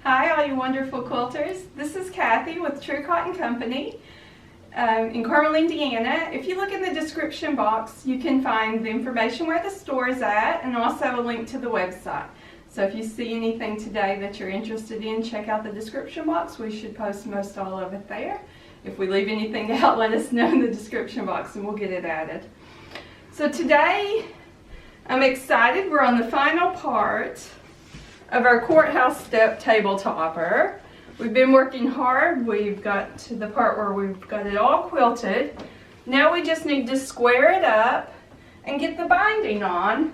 Hi all you wonderful quilters. This is Cathy with True Cotton Company in Carmel, Indiana. If you look in the description box, you can find the information where the store is at and also a link to the website. So if you see anything today that you're interested in, check out the description box. We should post most all of it there. If we leave anything out, let us know in the description box and we'll get it added. So today, I'm excited. We're on the final part of our Courthouse step table topper. We've been working hard. We've got to the part where we've got it all quilted. Now we just need to square it up and get the binding on.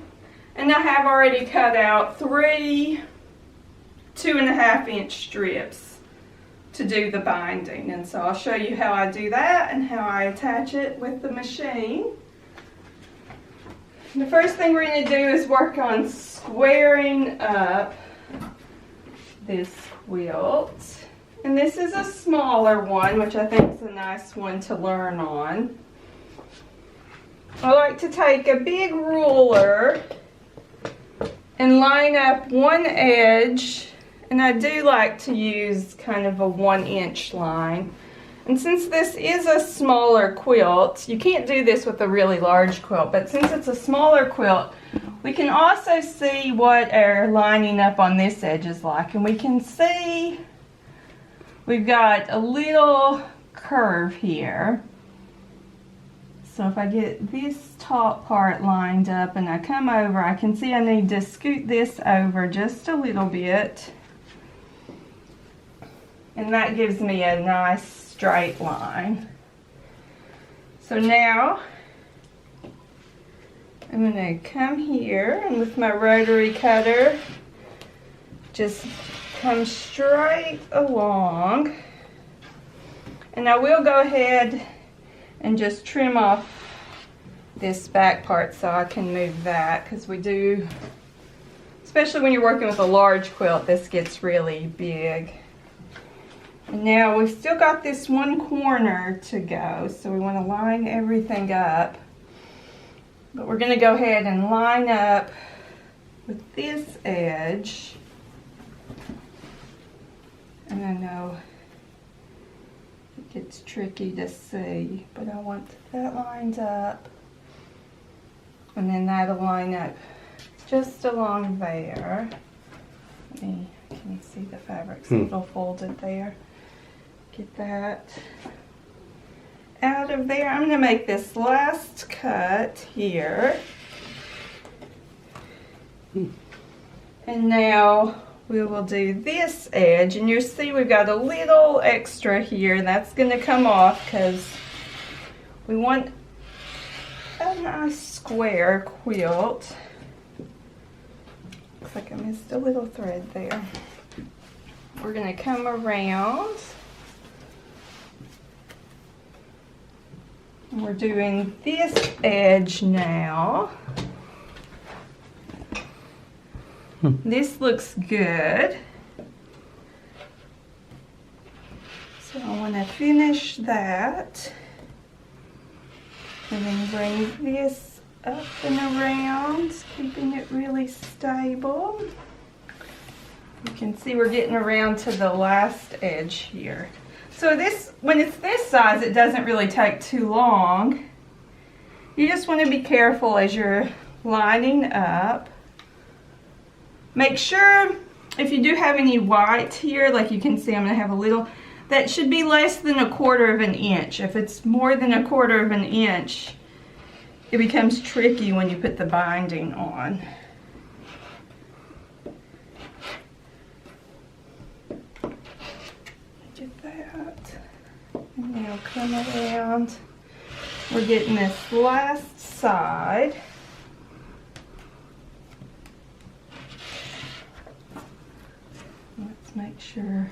And I have already cut out 3 2.5-inch strips to do the binding. And so I'll show you how I do that and how I attach it with the machine. The first thing we're going to do is work on squaring up this quilt. And this is a smaller one, which I think is a nice one to learn on. I like to take a big ruler and line up one edge, and I do like to use kind of a 1-inch line. And since this is a smaller quilt, you can't do this with a really large quilt, but since it's a smaller quilt, we can also see what our lining up on this edge is like. And we can see we've got a little curve here. So if I get this top part lined up and I come over, I can see I need to scoot this over just a little bit. And that gives me a nice straight line. So now I'm going to come here and with my rotary cutter just come straight along, and I will go ahead and just trim off this back part so I can move that, because we do, especially when you're working with a large quilt, this gets really big. And now we've still got this one corner to go, so we want to line everything up. But we're going to go ahead and line up with this edge. And I know it gets tricky to see, but I want that lined up. And then that'll line up just along there. Can you see the fabric's a little folded there? Get that out of there. I'm going to make this last cut here. And now we will do this edge, and you'll see we've got a little extra here. That's going to come off because we want a nice square quilt. Looks like I missed a little thread there. We're going to come around. We're doing this edge now. This looks good. So I want to finish that. And then bring this up and around, keeping it really stable. You can see we're getting around to the last edge here. So this, when it's this size, it doesn't really take too long. You just want to be careful as you're lining up. Make sure if you do have any white here, like you can see I'm going to have a little, that should be less than 1/4 of an inch. If it's more than 1/4 of an inch, it becomes tricky when you put the binding on. And now come around. We're getting this last side. Let's make sure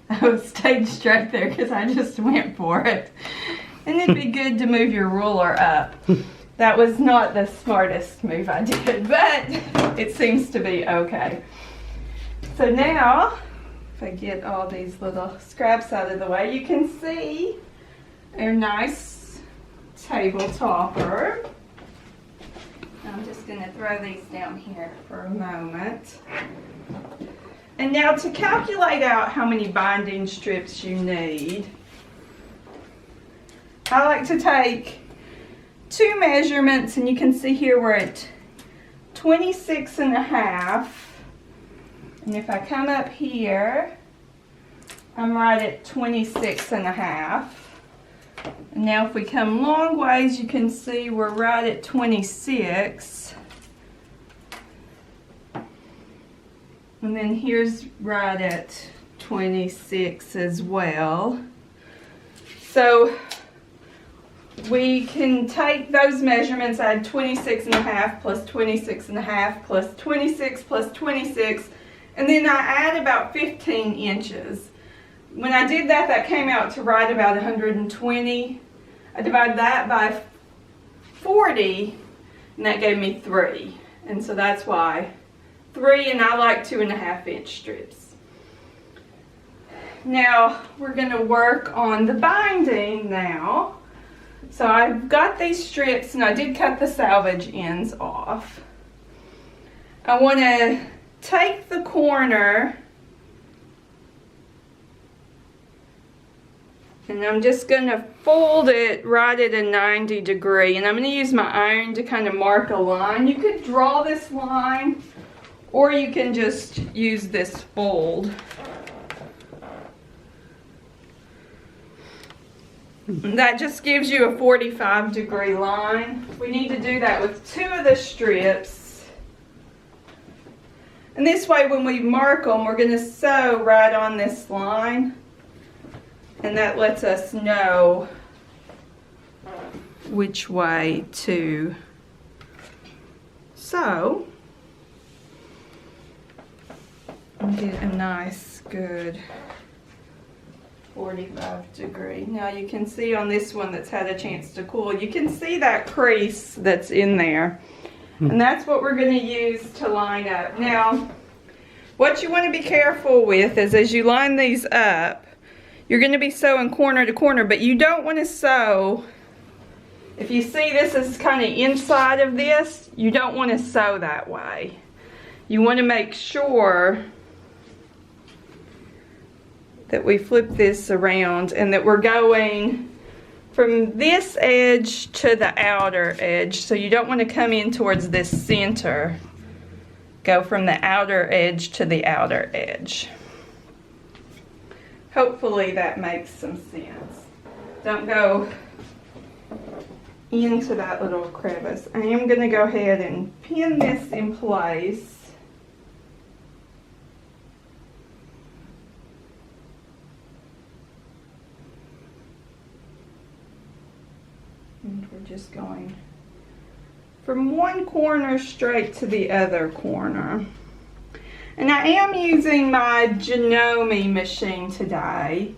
I stayed straight there because I just went for it. And it'd be good to move your ruler up. That was not the smartest move I did, but it seems to be okay. So now, if I get all these little scraps out of the way, you can see our nice table topper. I'm just going to throw these down here for a moment. And now to calculate out how many binding strips you need, I like to take two measurements, and you can see here we're at 26.5. And if I come up here, I'm right at 26.5. And now if we come long ways, you can see we're right at 26. And then here's right at 26 as well. So we can take those measurements, add 26.5 plus 26.5 plus 26 plus 26, and then I add about 15 inches. When I did that, that came out to right about 120. I divided that by 40, and that gave me 3. And so that's why 3, and I like 2.5 inch strips. Now we're going to work on the binding now. So I've got these strips, and I did cut the salvage ends off. I want to take the corner, and I'm just going to fold it right at a 90 degree, and I'm going to use my iron to kind of mark a line. You could draw this line, or you can just use this fold. That just gives you a 45 degree line. We need to do that with 2 of the strips. And this way when we mark them, we're going to sew right on this line. And that lets us know which way to sew. And get a nice, good 45 degree. Now you can see on this one that's had a chance to cool, you can see that crease that's in there. And that's what we're going to use to line up. Now, what you want to be careful with is as you line these up, you're going to be sewing corner to corner, but you don't want to sew, if you see this is kind of inside of this, you don't want to sew that way. You want to make sure that we flip this around and that we're going from this edge to the outer edge. So you don't want to come in towards this center. Go from the outer edge to the outer edge. Hopefully that makes some sense. Don't go into that little crevice. I am going to go ahead and pin this in place. And we're just going from one corner straight to the other corner. And I am using my Janome machine today.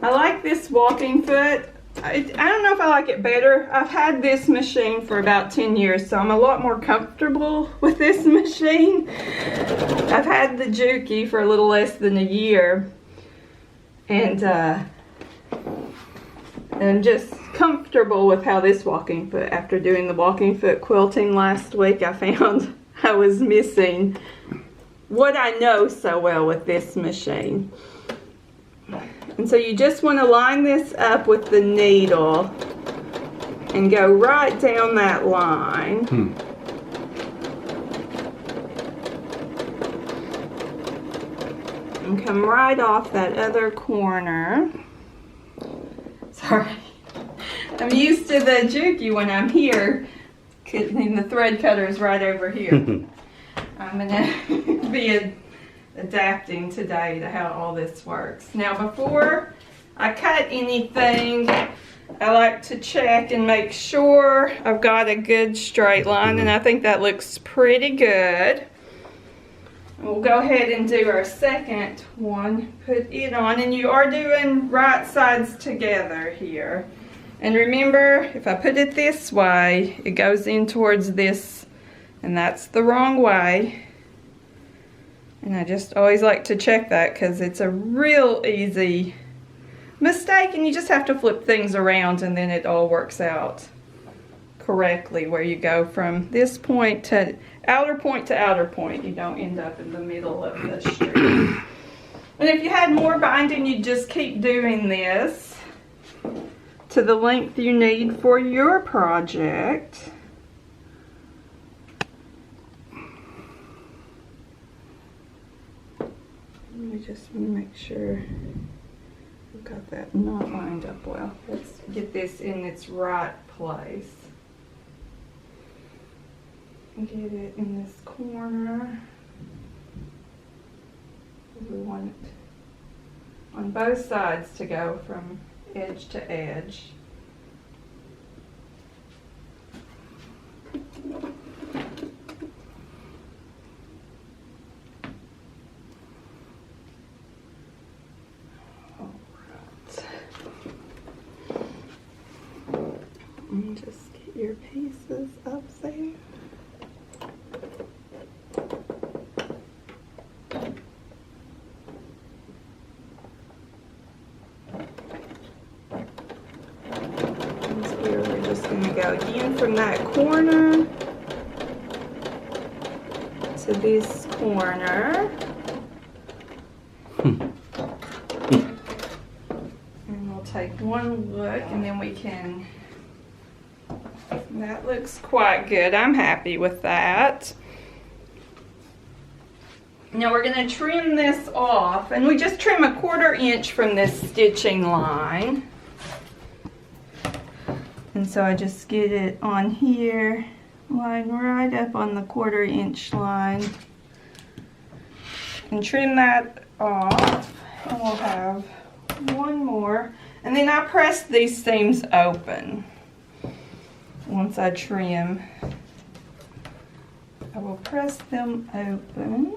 I like this walking foot. I don't know if I like it better. I've had this machine for about 10 years, so I'm a lot more comfortable with this machine. I've had the Juki for a little less than a year. And I'm just comfortable with how this walking foot, after doing the walking foot quilting last week, I found I was missing what I know so well with this machine. And so you just want to line this up with the needle and go right down that line. And come right off that other corner. Sorry. I'm used to the Juki when I'm here, and the thread cutter is right over here. I'm going to be adapting today to how all this works. Now before I cut anything, I like to check and make sure I've got a good straight line, and I think that looks pretty good. We'll go ahead and do our second one, put it on, and you are doing right sides together here. And remember, if I put it this way, it goes in towards this, and that's the wrong way. And I just always like to check that because it's a real easy mistake, and you just have to flip things around and then it all works out correctly where you go from this point to outer point to outer point. You don't end up in the middle of the strip. And if you had more binding, you'd just keep doing this to the length you need for your project. Let me just make sure we've got that not lined up well. Let's get this in its right place. Get it in this corner. We want it on both sides to go from edge to edge. Alright. And just get your pieces up there. Go in from that corner to this corner. And we'll take one look and then we can, that looks quite good. I'm happy with that. Now we're going to trim this off, and we just trim 1/4 inch from this stitching line. And so I just get it on here, line right up on the 1/4 inch line, and trim that off, and we'll have one more. And then I press these seams open. Once I trim, I will press them open.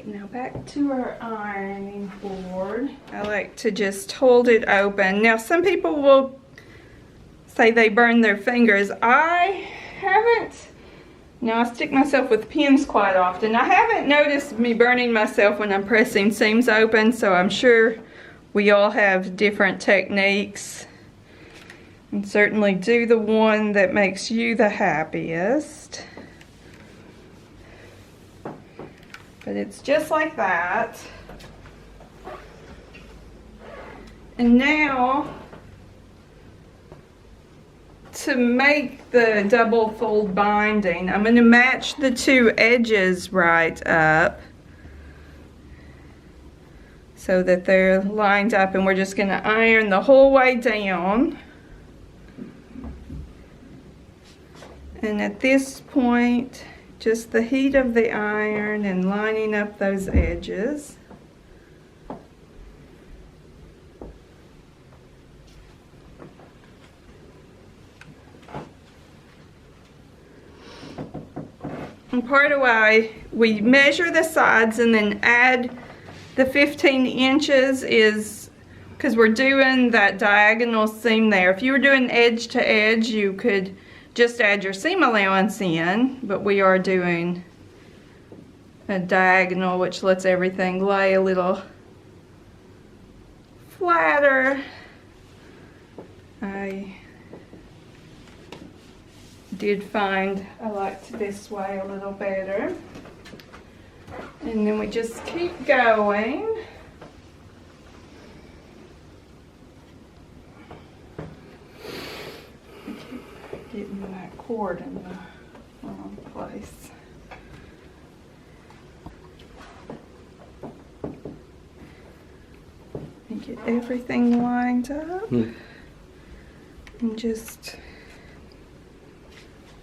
Now back to our ironing board. I like to just hold it open. Now some people will say they burn their fingers. I haven't. Now I stick myself with pins quite often. I haven't noticed me burning myself when I'm pressing seams open, so I'm sure we all have different techniques. And certainly do the one that makes you the happiest. But it's just like that. And now, to make the double fold binding, I'm going to match the two edges right up so that they're lined up, and we're just going to iron the whole way down. And at this point, just the heat of the iron and lining up those edges. And part of why we measure the sides and then add the 15 inches is because we're doing that diagonal seam there. If you were doing edge to edge, you could just add your seam allowance in, but we are doing a diagonal, which lets everything lay a little flatter. I did find I liked this way a little better. And then we just keep going. Getting that cord in the wrong place. And get everything lined up. And just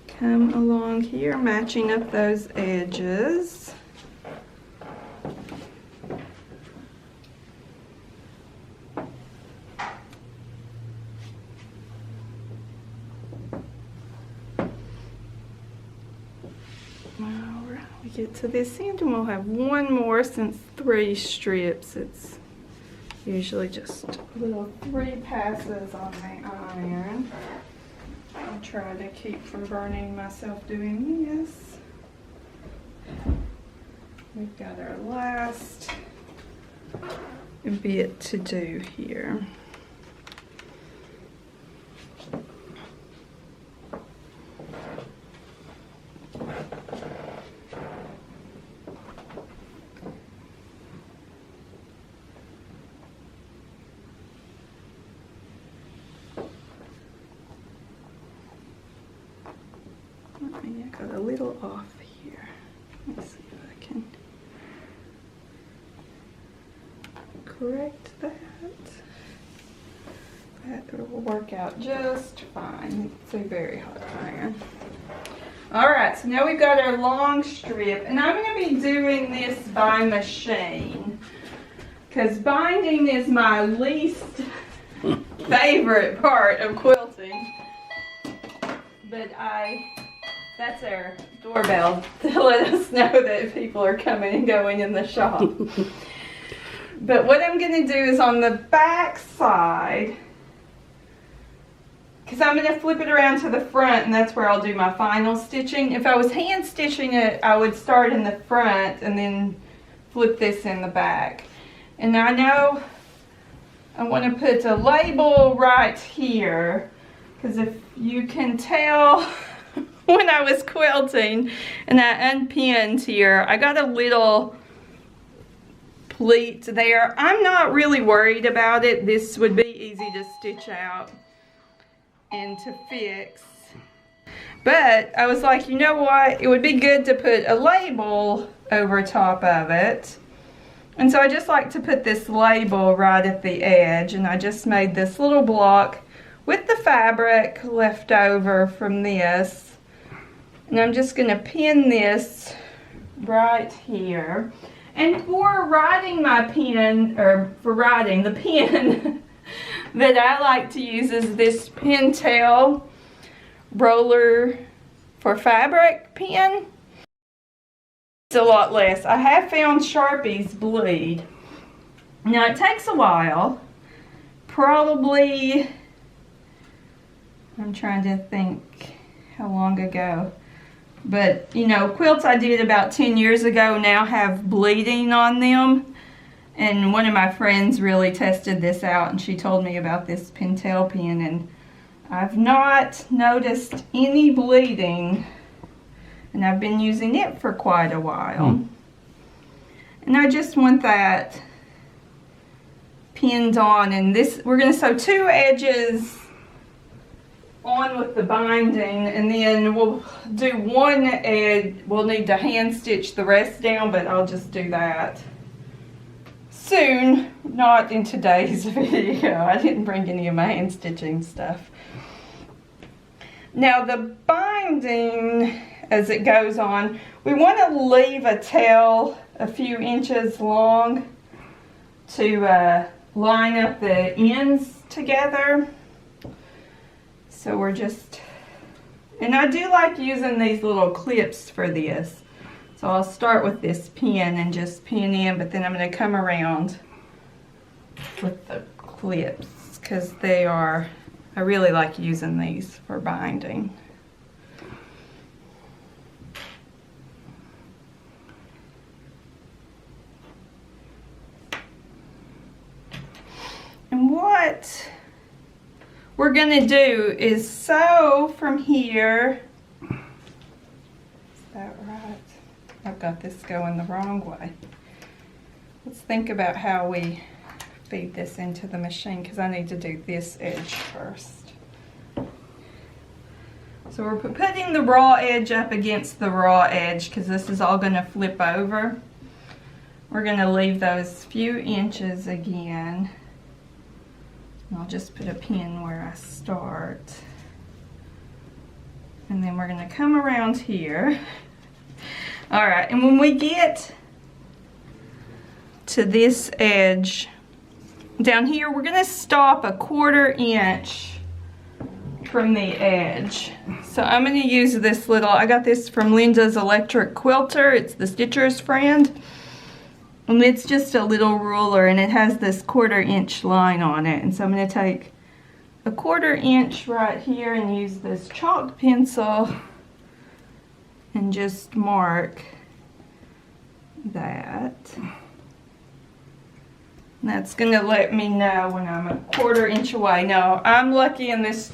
come along here, matching up those edges. We get to this end and we'll have one more. Since 3 strips, it's usually just little 3 passes on the iron. I'll try to keep from burning myself doing this. We've got our last bit to do here. got a little off here. Let's see if I can correct that. That will work out just fine. It's a very hot iron. Alright, so now we've got our long strip, and I'm going to be doing this by machine because binding is my least favorite part of quilting. But that's our doorbell to let us know that people are coming and going in the shop. But what I'm going to do is on the back side, because I'm going to flip it around to the front, and that's where I'll do my final stitching. If I was hand stitching it, I would start in the front and then flip this in the back. And I know I want to put a label right here, because if you can tell when I was quilting and I unpinned here, I got a little pleat there. I'm not really worried about it. This would be easy to stitch out and to fix. But I was like, you know what? It would be good to put a label over top of it. And so I just like to put this label right at the edge, and I just made this little block with the fabric left over from this. And I'm just going to pin this right here. And for writing my pen, or for writing, the pen that I like to use is this Pentel roller for fabric pen. It's a lot less. I have found Sharpies bleed. Now it takes a while. Probably, I'm trying to think how long ago. But, you know, quilts I did about 10 years ago now have bleeding on them. And one of my friends really tested this out, and she told me about this Pentel pen, and I've not noticed any bleeding, and I've been using it for quite a while. And I just want that pinned on, and this, we're going to sew 2 edges on with the binding, and then we'll do 1 edge. We'll need to hand stitch the rest down, but I'll just do that soon, not in today's video. I didn't bring any of my hand stitching stuff. Now the binding, as it goes on, we want to leave a tail a few inches long to line up the ends together. So we're just, and I do like using these little clips for this. So I'll start with this pin and just pin in, but then I'm going to come around with the clips because they are, I really like using these for binding. And what we're going to do is sew from here. Is that right? I've got this going the wrong way. Let's think about how we feed this into the machine, because I need to do this edge first. So we're putting the raw edge up against the raw edge because this is all going to flip over. We're going to leave those few inches again. And I'll just put a pin where I start. And then we're going to come around here. Alright, and when we get to this edge down here, we're going to stop a 1/4 inch from the edge. So I'm going to use this little, I got this from Linda's Electric Quilter. It's the Stitcher's Friend. And it's just a little ruler, and it has this 1/4 inch line on it. And so I'm going to take a 1/4 inch right here and use this chalk pencil and just mark that. And that's going to let me know when I'm a 1/4 inch away. Now, I'm lucky in this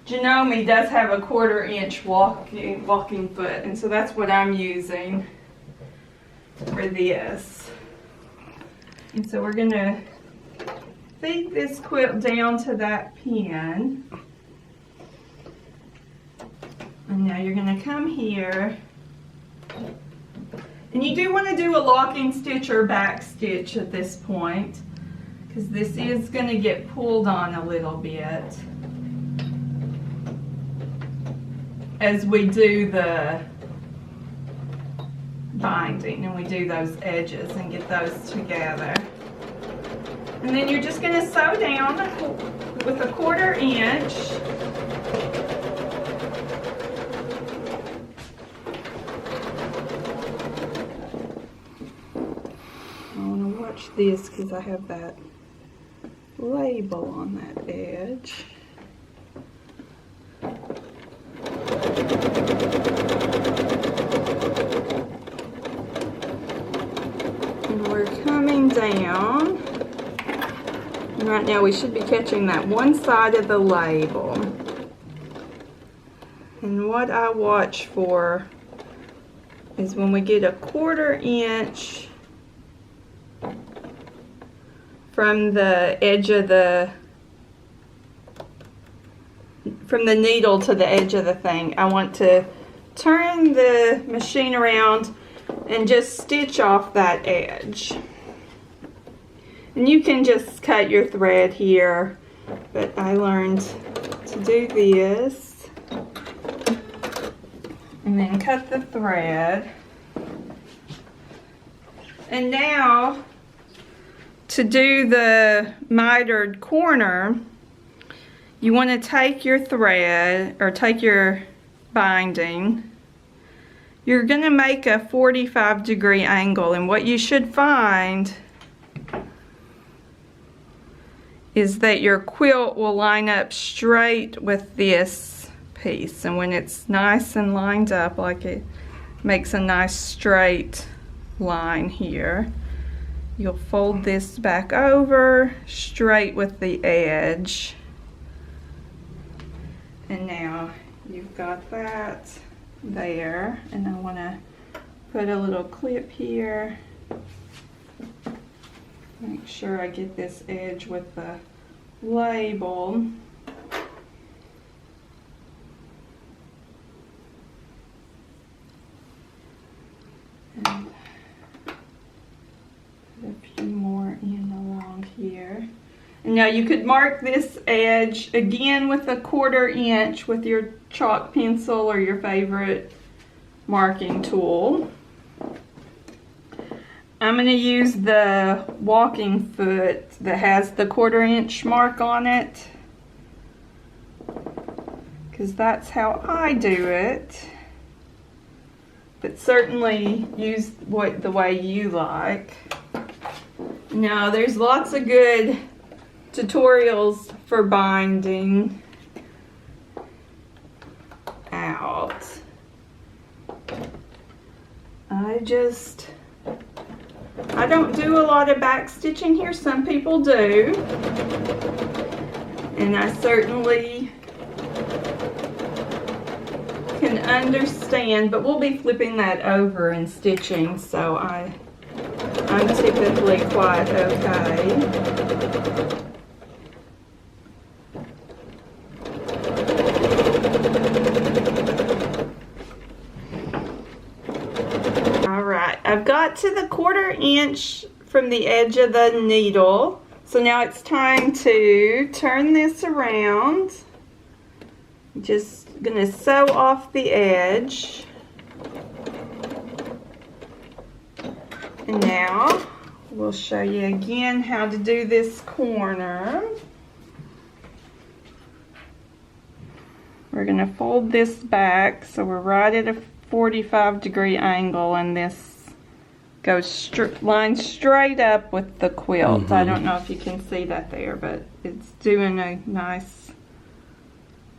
Janome does have a 1/4 inch walking foot, and so that's what I'm using for this. And so we're going to feed this quilt down to that pin. And And now you're going to come here. And you do want to do a locking stitch or back stitch at this point, because this is going to get pulled on a little bit as we do the binding and we do those edges and get those together. And then you're just going to sew down with a 1/4 inch. I want to watch this because I have that label on that edge. And we're coming down. And right now we should be catching that one side of the label. And what I watch for is when we get a 1/4 inch from the edge of from the needle to the edge of the thing, I want to turn the machine around and just stitch off that edge. And you can just cut your thread here, but I learned to do this and then cut the thread. And now to do the mitered corner, you want to take your thread or take your binding. You're going to make a 45-degree angle, and what you should find is that your quilt will line up straight with this piece, and when it's nice and lined up, like it makes a nice straight line here, you'll fold this back over straight with the edge. And now you've got that there, and I want to put a little clip here. Make sure I get this edge with the label. And put a few more in along here. And now you could mark this edge again with a 1/4 inch with your chalk pencil or your favorite marking tool. I'm going to use the walking foot that has the 1/4 inch mark on it, because that's how I do it. But certainly use the way you like. Now there's lots of good tutorials for binding out. I don't do a lot of back stitching here. Some people do, and I certainly can understand, but we'll be flipping that over and stitching, so I'm typically quite okay. I've got to the 1/4 inch from the edge of the needle, so now it's time to turn this around. Just gonna sew off the edge, and now we'll show you again how to do this corner. We're gonna fold this back so we're right at a 45-degree angle, and this goes line straight up with the quilt. I don't know if you can see that there, but it's doing a nice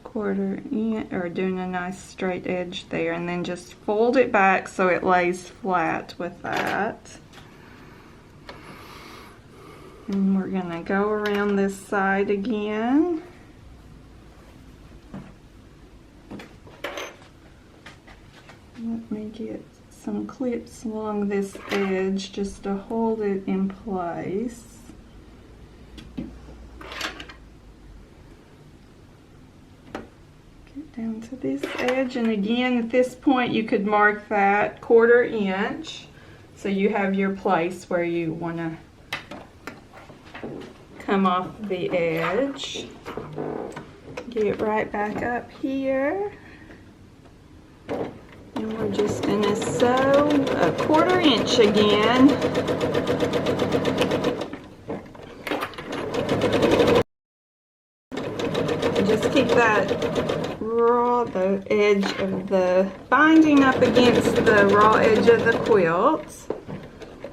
1/4 inch, or doing a nice straight edge there, and then just fold it back so it lays flat with that. And we're gonna go around this side again. Let me get some clips along this edge just to hold it in place. Get down to this edge, and again at this point you could mark that 1/4 inch so you have your place where you want to come off the edge. Get right back up here, and we're just going to sew a 1/4 inch again. Just keep that the edge of the binding up against the raw edge of the quilt.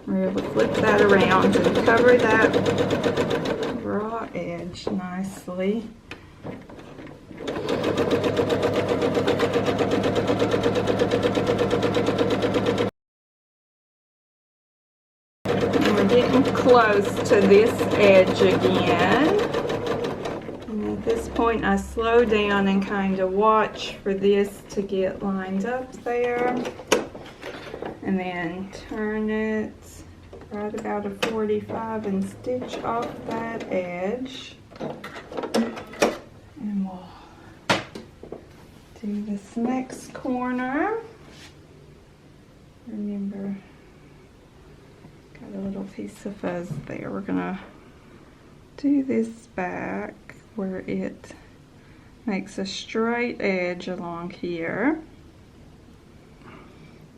We're able to flip that around and cover that raw edge nicely. And we're getting close to this edge again. At this point I slow down and kind of watch for this to get lined up there, and then turn it right about a 45 and stitch off that edge, and we'll do this next corner. Remember, got a little piece of fuzz there. We're gonna do this back where it makes a straight edge along here.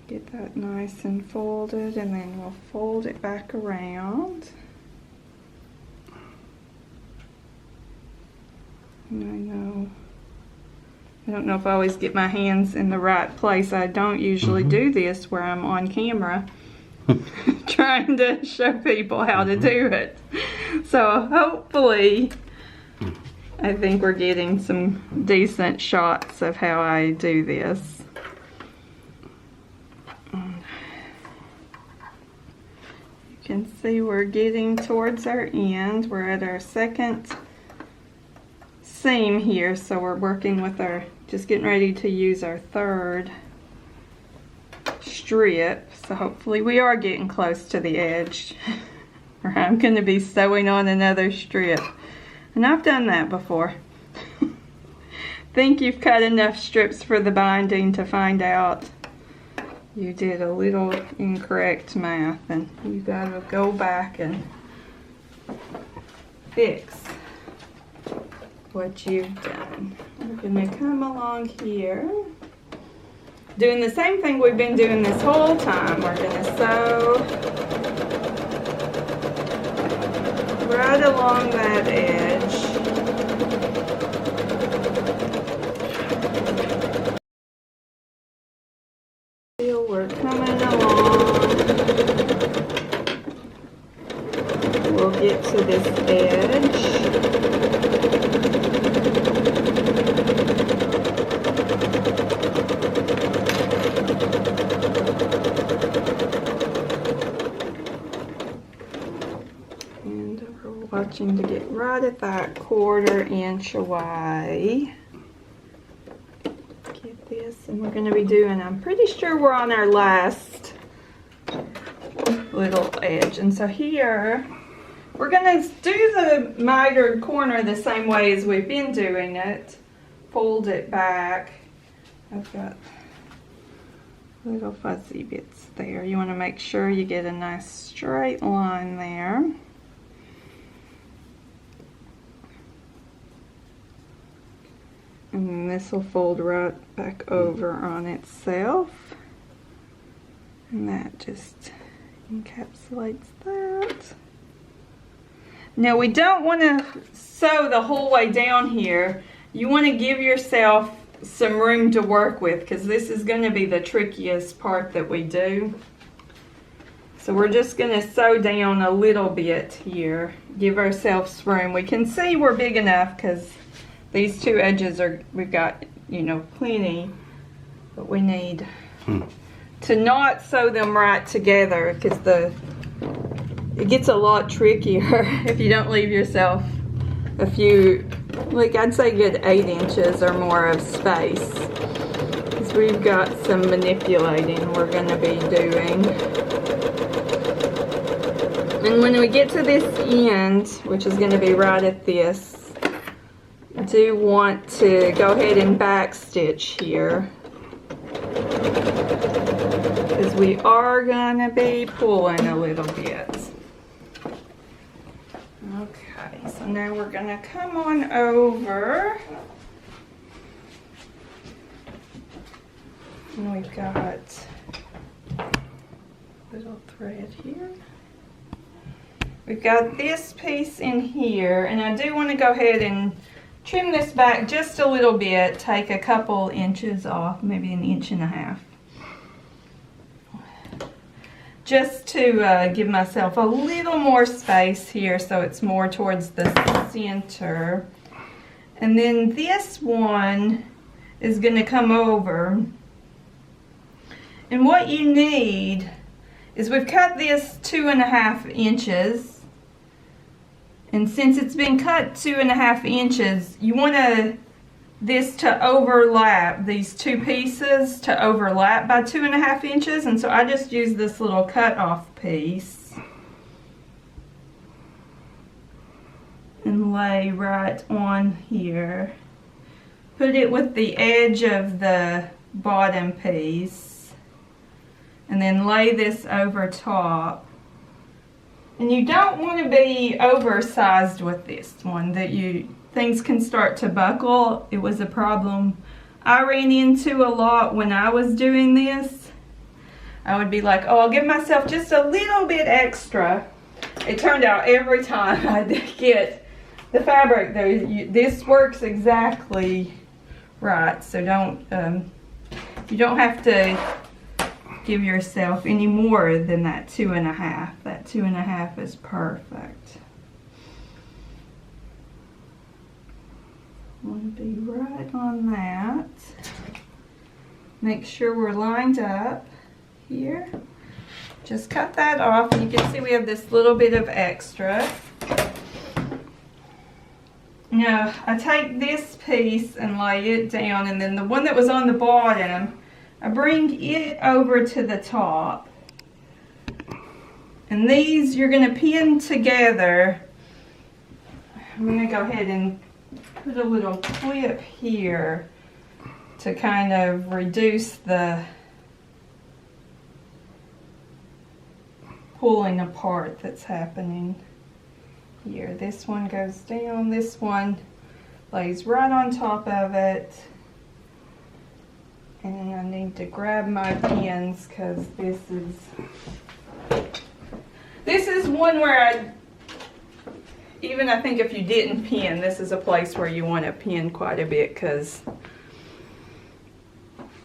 Get that nice and folded, and then we'll fold it back around. And I don't know if I always get my hands in the right place. I don't usually do this where I'm on camera trying to show people how to do it. So hopefully I think we're getting some decent shots of how I do this. You can see we're getting towards our end. We're at our second seam here, so we're working with our, just getting ready to use our third strip. So hopefully we are getting close to the edge, or I'm going to be sewing on another strip. And I've done that before. Think you've cut enough strips for the binding to find out you did a little incorrect math, and you gotta go back and fix what you've done. We're gonna come along here, doing the same thing we've been doing this whole time. We're gonna sew right along that edge. Still we're coming along. We'll get to this edge. Watching to get right at that 1/4 inch away. Get this, and we're going to be doing, I'm pretty sure we're on our last little edge. And so here, we're going to do the mitered corner the same way as we've been doing it. Fold it back. I've got little fuzzy bits there. You want to make sure you get a nice straight line there. And then this will fold right back over on itself. And that just encapsulates that. Now we don't want to sew the whole way down here. You want to give yourself some room to work with, because this is going to be the trickiest part that we do. So we're just going to sew down a little bit here. Give ourselves room. We can see we're big enough because these two edges are, we've got, you know, plenty, but we need to not sew them right together, because it gets a lot trickier if you don't leave yourself a few, like I'd say good 8 inches or more of space, because we've got some manipulating we're going to be doing. And when we get to this end, which is going to be right at this, do want to go ahead and back stitch here, because we are gonna be pulling a little bit. Okay, so now we're gonna come on over, and we've got a little thread here. We've got this piece in here, and I do want to go ahead and trim this back just a little bit, take a couple inches off, maybe 1.5 inches. Just to give myself a little more space here so it's more towards the center. And then this one is going to come over. And what you need is, we've cut this 2.5 inches. And since it's been cut 2.5 inches, you want this to overlap, these two pieces to overlap by 2.5 inches. And so I just use this little cut off piece and lay right on here. Put it with the edge of the bottom piece, and then lay this over top. And you don't want to be oversized with this one, things can start to buckle. It was a problem I ran into a lot when I was doing this. I would be like, oh, I'll give myself just a little bit extra. It turned out every time I did get the fabric, this works exactly right. So you don't have to give yourself any more than that 2.5. That 2.5 is perfect. Want to be right on that. Make sure we're lined up here. Just cut that off, and you can see we have this little bit of extra. Now I take this piece and lay it down, and then the one that was on the bottom, I bring it over to the top. And these you're going to pin together. I'm going to go ahead and put a little clip here to kind of reduce the pulling apart that's happening here. This one goes down, this one lays right on top of it. And I need to grab my pins, because this is one where I think if you didn't pin, this is a place where you want to pin quite a bit, because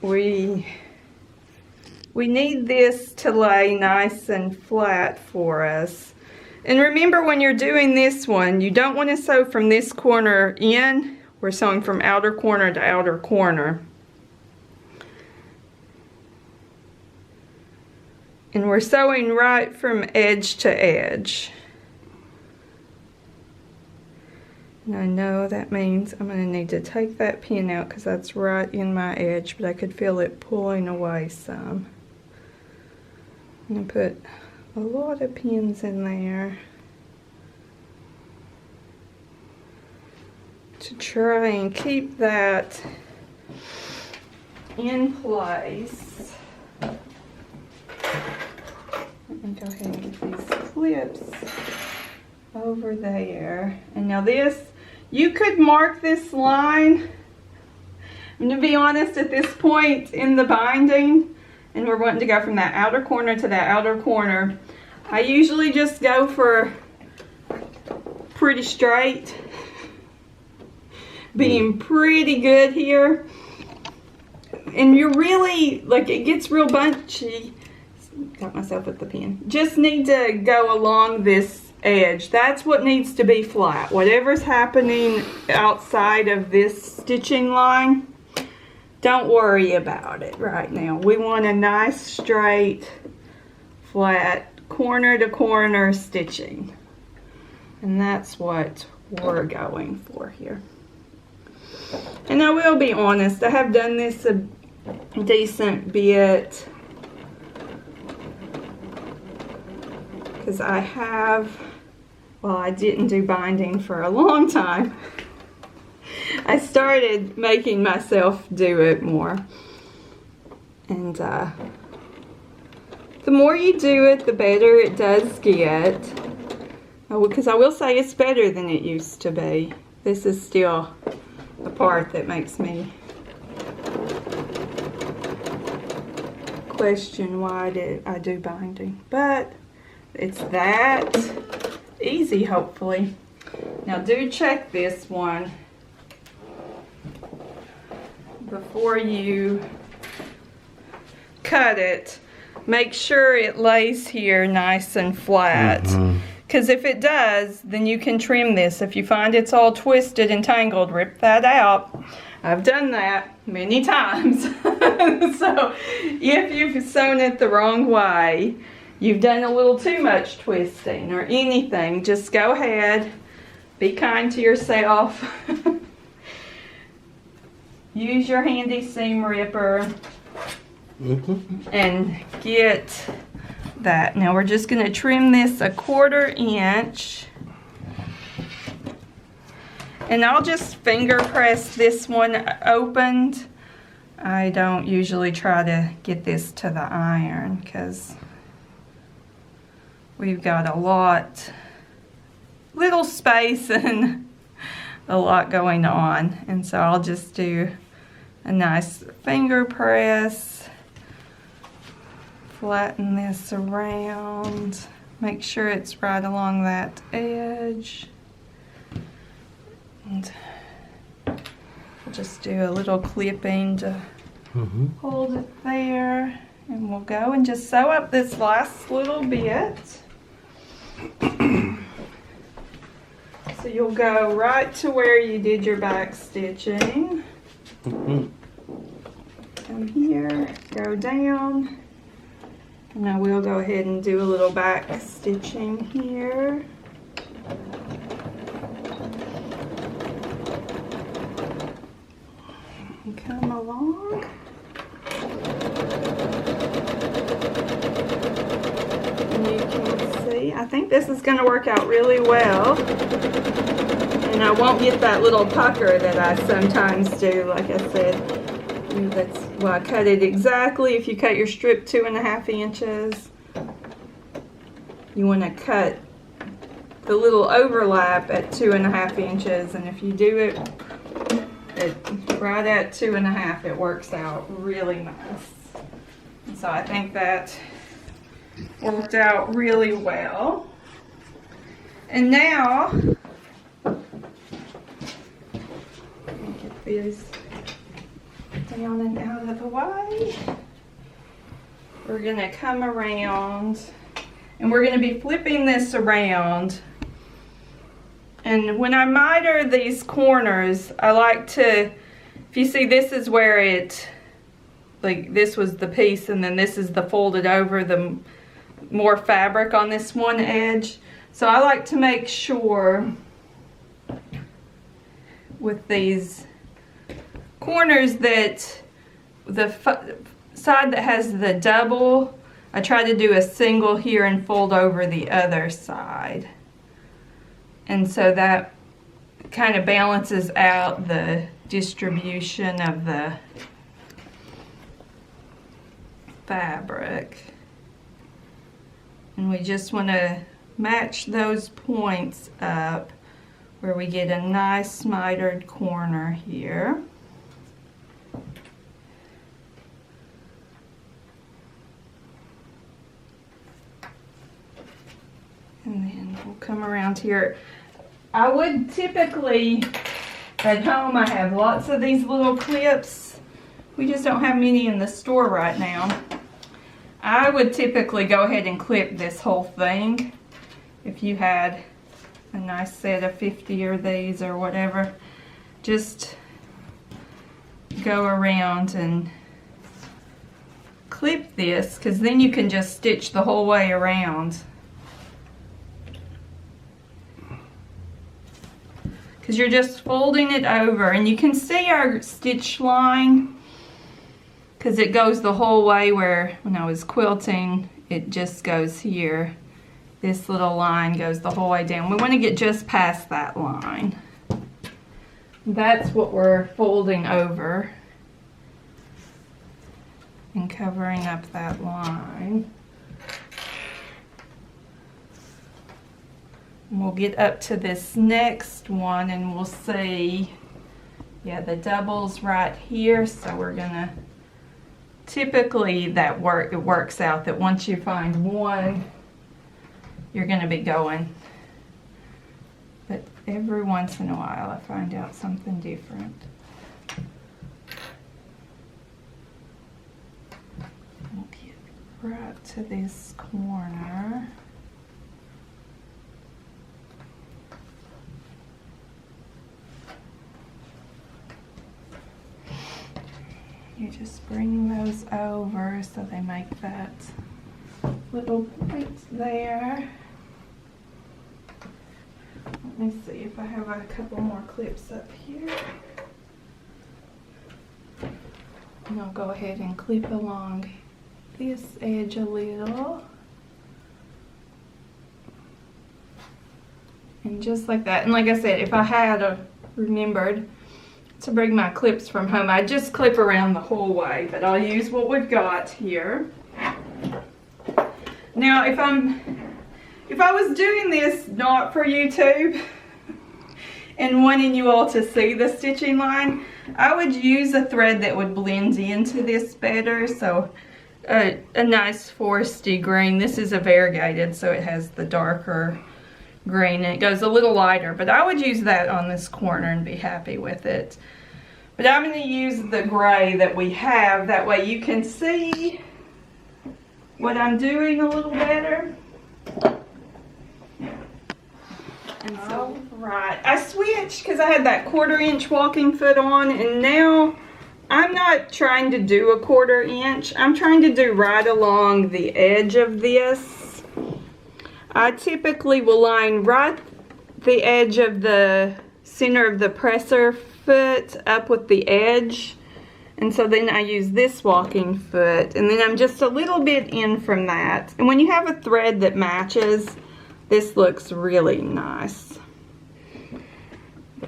we need this to lay nice and flat for us. And remember, when you're doing this one, you don't want to sew from this corner in. We're sewing from outer corner to outer corner. And we're sewing right from edge to edge. And I know that means I'm going to need to take that pin out, because that's right in my edge, but I could feel it pulling away some. I'm going to put a lot of pins in there to try and keep that in place. And go ahead and get these clips over there. And now this, you could mark this line. I'm going to be honest, at this point in the binding, and we're wanting to go from that outer corner to that outer corner, I usually just go for pretty straight, being pretty good here. And you're really, like, it gets real bunchy. Got myself with the pin. Just need to go along this edge. That's what needs to be flat. Whatever's happening outside of this stitching line, don't worry about it right now. We want a nice, straight, flat, corner to corner stitching. And that's what we're going for here. And I will be honest, I have done this a decent bit, because I didn't do binding for a long time. I started making myself do it more. And the more you do it, the better it does get. Because I will say it's better than it used to be. This is still the part that makes me question why I do binding. But it's that easy, hopefully. Now do check this one before you cut it. Make sure it lays here nice and flat. Because if it does, then you can trim this. If you find it's all twisted and tangled, rip that out. I've done that many times. So if you've sewn it the wrong way, you've done a little too much twisting or anything, just go ahead, be kind to yourself. Use your handy seam ripper and get that. Now we're just going to trim this 1/4 inch. And I'll just finger press this one opened. I don't usually try to get this to the iron because we've got little space and a lot going on. And so I'll just do a nice finger press, flatten this around, make sure it's right along that edge. And we'll just do a little clipping to hold it there. And we'll go and just sew up this last little bit. So you'll go right to where you did your back stitching. Come here, go down. And I will go ahead and do a little back stitching here. And come along. And you can see, I think this is going to work out really well. And I won't get that little pucker that I sometimes do, like I said. That's why I cut it exactly. If you cut your strip 2.5 inches, you want to cut the little overlap at 2.5 inches. And if you do it right at 2.5, it works out really nice. And so I think that worked out really well. And now, get these down and out of the way. We're going to come around and we're going to be flipping this around. And when I miter these corners, I like to, if you see, this is where it, like this was the piece and then this is the folded over, the more fabric on this one edge. So I like to make sure with these corners that the side that has the double, I try to do a single here and fold over the other side. And so that kind of balances out the distribution of the fabric. And we just want to match those points up where we get a nice mitered corner here. And then we'll come around here. I would typically, at home I have lots of these little clips. We just don't have many in the store right now. I would typically go ahead and clip this whole thing. If you had a nice set of 50 or these or whatever, just go around and clip this, because then you can just stitch the whole way around. Because you're just folding it over, and you can see our stitch line because it goes the whole way, where when I was quilting it just goes here. This little line goes the whole way down. We want to get just past that line. That's what we're folding over and covering up that line. And we'll get up to this next one and we'll see, yeah, the double's right here, so we're gonna, typically it works out that once you find one, you're gonna be going. But every once in a while I find out something different. We'll get right to this corner. You just bring those over so they make that little point there. Let me see if I have a couple more clips up here. And I'll go ahead and clip along this edge a little. And just like that. And like I said, if I had remembered to bring my clips from home, I just clip around the whole way, but I'll use what we've got here. Now if I was doing this not for YouTube and wanting you all to see the stitching line, I would use a thread that would blend into this better. So a nice foresty green. This is a variegated, so it has the darker green and it goes a little lighter, but I would use that on this corner and be happy with it. But I'm going to use the gray that we have, that way you can see what I'm doing a little better. And so, right, I switched because I had that 1/4 inch walking foot on, and now I'm not trying to do a 1/4 inch. I'm trying to do right along the edge of this. I typically will line right the edge of the center of the presser foot up with the edge, and so then I use this walking foot, and then I'm just a little bit in from that. And when you have a thread that matches, this looks really nice.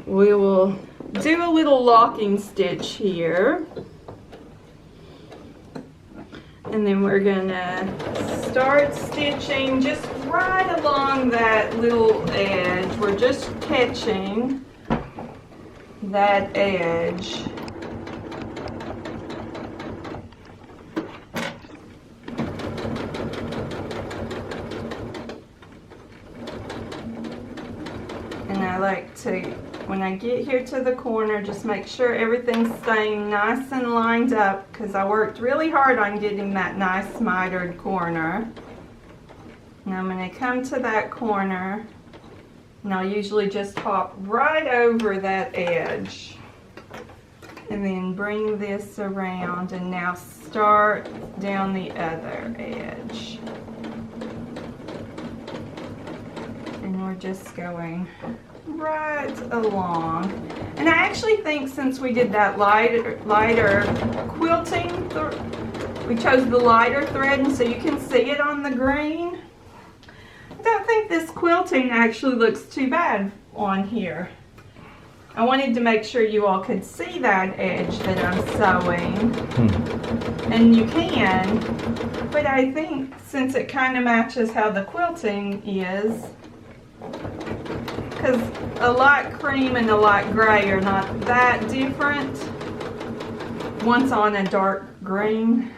We will do a little locking stitch here. And then we're gonna start stitching just right along that little edge. We're just catching that edge. And I like to, when I get here to the corner, just make sure everything's staying nice and lined up, because I worked really hard on getting that nice mitered corner. And I'm going to come to that corner, and I'll usually just hop right over that edge. And then bring this around and now start down the other edge. And we're just going right along. And I actually think since we did that lighter quilting, we chose the lighter thread, and so you can see it on the green. I don't think this quilting actually looks too bad on here. I wanted to make sure you all could see that edge that I'm sewing. And you can, but I think since it kind of matches how the quilting is, because a light cream and a light gray are not that different. One's on a dark green.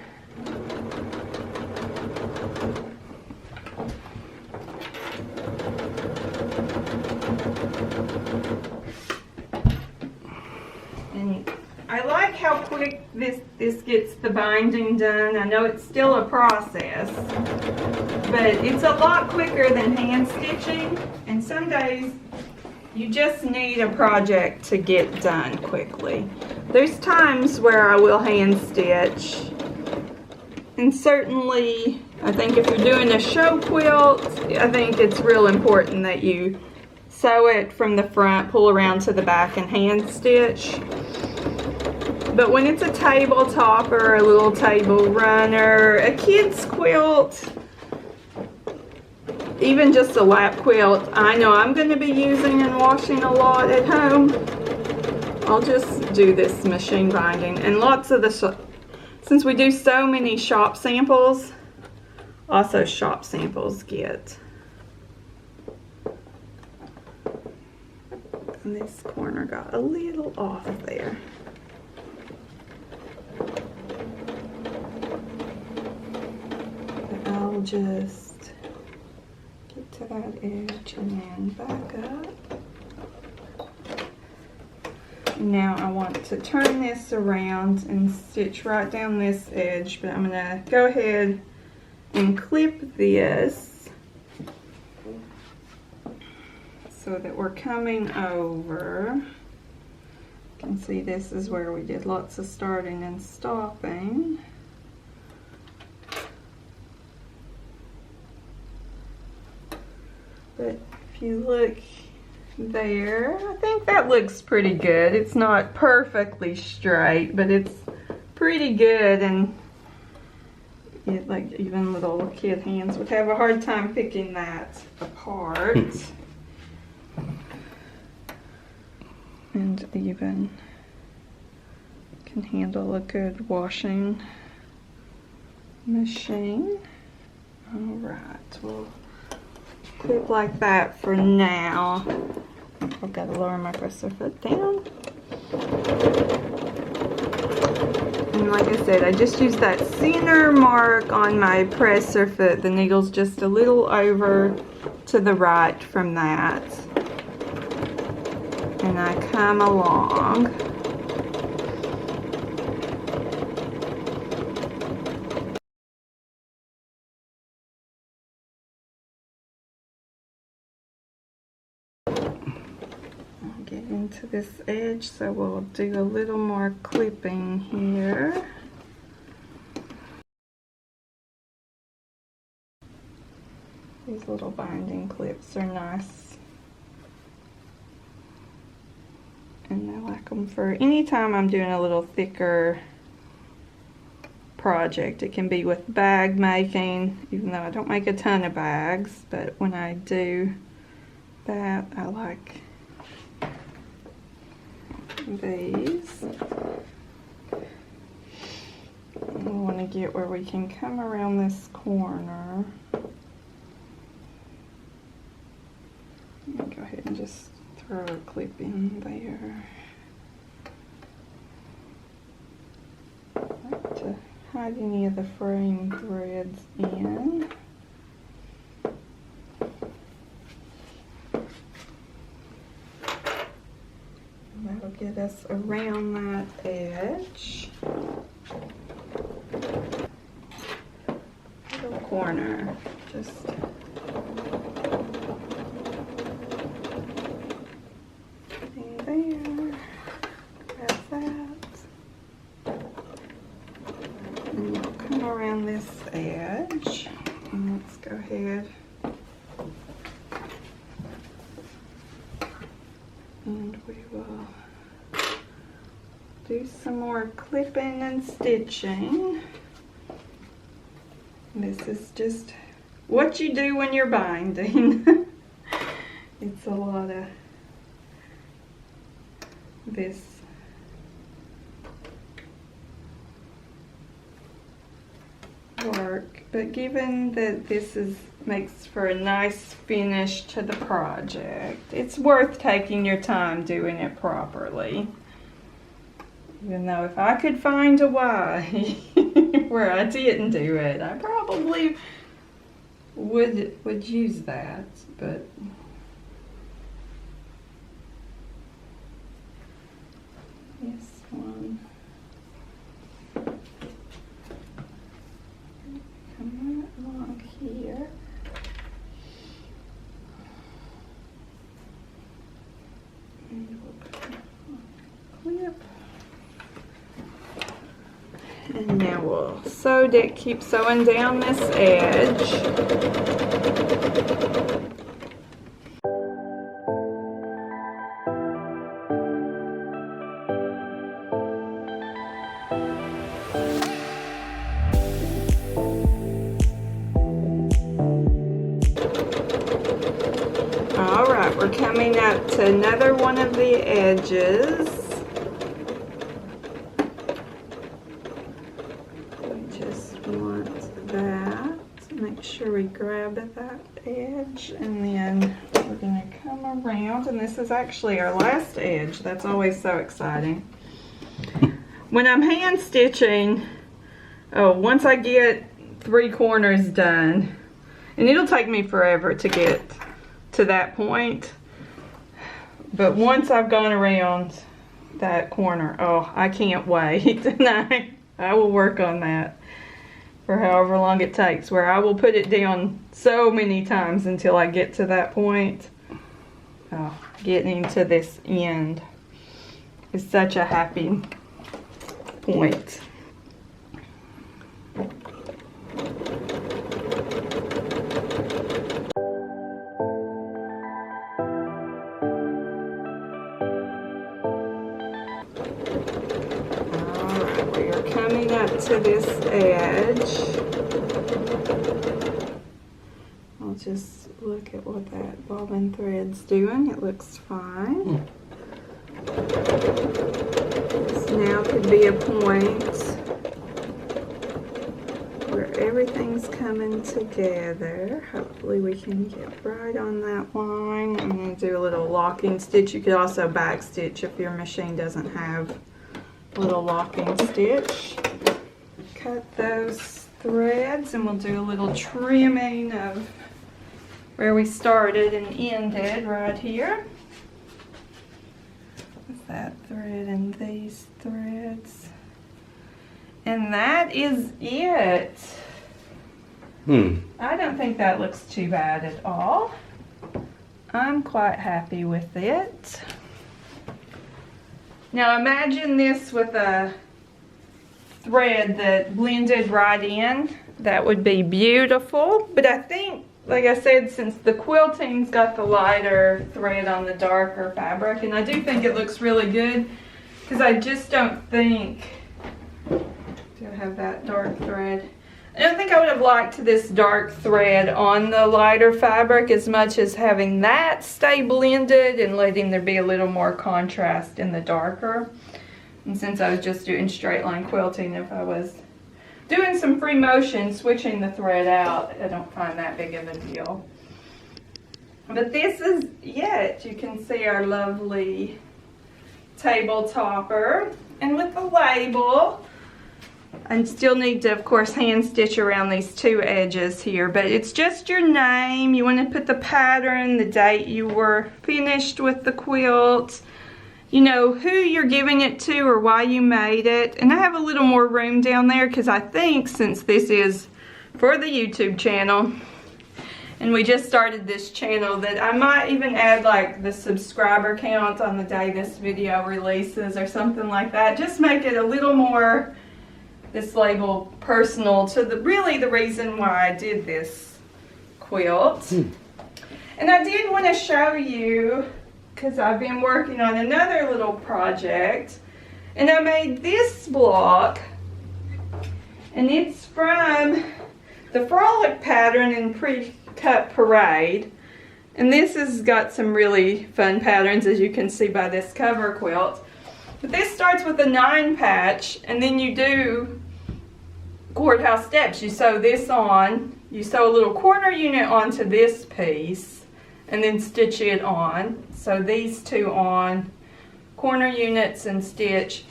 And I like how quick this gets the binding done. I know it's still a process, but it's a lot quicker than hand stitching, and some days you just need a project to get done quickly. There's times where I will hand stitch, and certainly I think if you're doing a show quilt, I think it's real important that you sew it from the front, pull around to the back, and hand stitch. But when it's a tabletop or a little table runner, a kid's quilt, even just a lap quilt, I know I'm going to be using and washing a lot at home. I'll just do this machine binding, and lots of the, since we do so many shop samples, also shop samples get. And this corner got a little off there. But I'll just get to that edge and then back up. Now I want to turn this around and stitch right down this edge, but I'm going to go ahead and clip this so that we're coming over. You can see this is where we did lots of starting and stopping. But if you look there, I think that looks pretty good. It's not perfectly straight, but it's pretty good, and it, like, even little kid hands would have a hard time picking that apart. And even can handle a good washing machine. All right, we'll clip like that for now. I've got to lower my presser foot down. And like I said, I just used that center mark on my presser foot. The needle's just a little over to the right from that. And I come along. Get into this edge, so we'll do a little more clipping here. These little binding clips are nice, and I like them for any time I'm doing a little thicker project. It can be with bag making, even though I don't make a ton of bags, but when I do that, I like these. We want to get where we can come around this corner. I'll go ahead and just throw a clip in there. Like to hide any of the frame threads in. That'll get us around that edge. Little corner, just in there. Grab that. And we'll come around this edge. And let's go ahead and we will do some more clipping and stitching. This is just what you do when you're binding. It's a lot of this work, but given that this makes for a nice finish to the project, it's worth taking your time doing it properly. Even though if I could find a way where I didn't do it, I probably would use that, but this one, come right along here. And we'll put a clip. And now we'll keep sewing down this edge. All right, we're coming up to another one of the edges. make sure we grab at that edge, and then we're going to come around, and this is actually our last edge. That's always so exciting. When I'm hand stitching, once I get 3 corners done, and it'll take me forever to get to that point, but once I've gone around that corner, I can't wait. And I will work on that for however long it takes, where I will put it down so many times until I get to that point. Getting to this end is such a happy point. Alright, we are coming up to this edge. I'll just look at what that bobbin thread's doing. It looks fine. This now could be a point where everything's coming together. Hopefully we can get right on that line. I'm going to do a little locking stitch. You could also back stitch if your machine doesn't have a little locking stitch. Cut those threads, and we'll do a little trimming of where we started and ended right here. With that thread and these threads. And that is it. I don't think that looks too bad at all. I'm quite happy with it. Now imagine this with a thread that blended right in. That would be beautiful. But I think, like I said, since the quilting's got the lighter thread on the darker fabric, and I do think it looks really good, because I just don't think, do I have that dark thread? I don't think I would have liked this dark thread on the lighter fabric as much as having that stay blended and letting there be a little more contrast in the darker. And since I was just doing straight line quilting, if I was doing some free motion, switching the thread out, I don't find that big of a deal. But this is it. You can see our lovely table topper. And with the label, I still need to, of course, hand stitch around these 2 edges here, but it's just your name. You want to put the pattern, the date you were finished with the quilt, you know, who you're giving it to or why you made it. And I have a little more room down there because I think since this is for the YouTube channel and we just started this channel, that I might even add like the subscriber count on the day this video releases or something like that. Just make it a little more, this label, personal to really the reason why I did this quilt. And I did want to show you, because I've been working on another little project, and I made this block, and it's from the Frolic pattern in Pre-Cut Parade, and this has got some really fun patterns, as you can see by this cover quilt. But this starts with a 9 patch, and then you do Courthouse steps. You sew this on, you sew a little corner unit onto this piece, and then stitch it on. So these 2 on, corner units and stitch,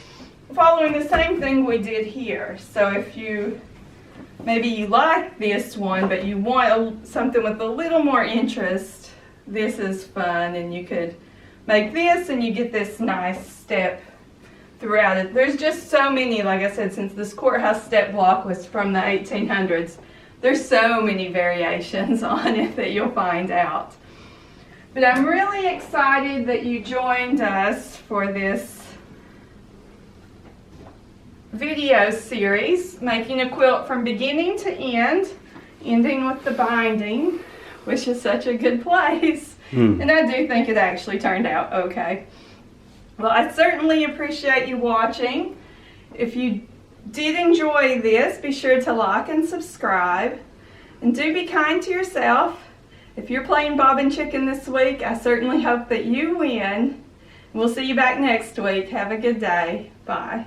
following the same thing we did here. So if maybe you like this one, but you want something with a little more interest, this is fun, and you could make this and you get this nice step throughout it. There's just so many, like I said, since this Courthouse step block was from the 1800s, there's so many variations on it that you'll find out. But I'm really excited that you joined us for this video series, making a quilt from beginning to end, ending with the binding, which is such a good place. And I do think it actually turned out okay. Well, I certainly appreciate you watching. If you did enjoy this, be sure to like and subscribe. And do be kind to yourself. If you're playing Bobbin Chicken this week, I certainly hope that you win. We'll see you back next week. Have a good day. Bye.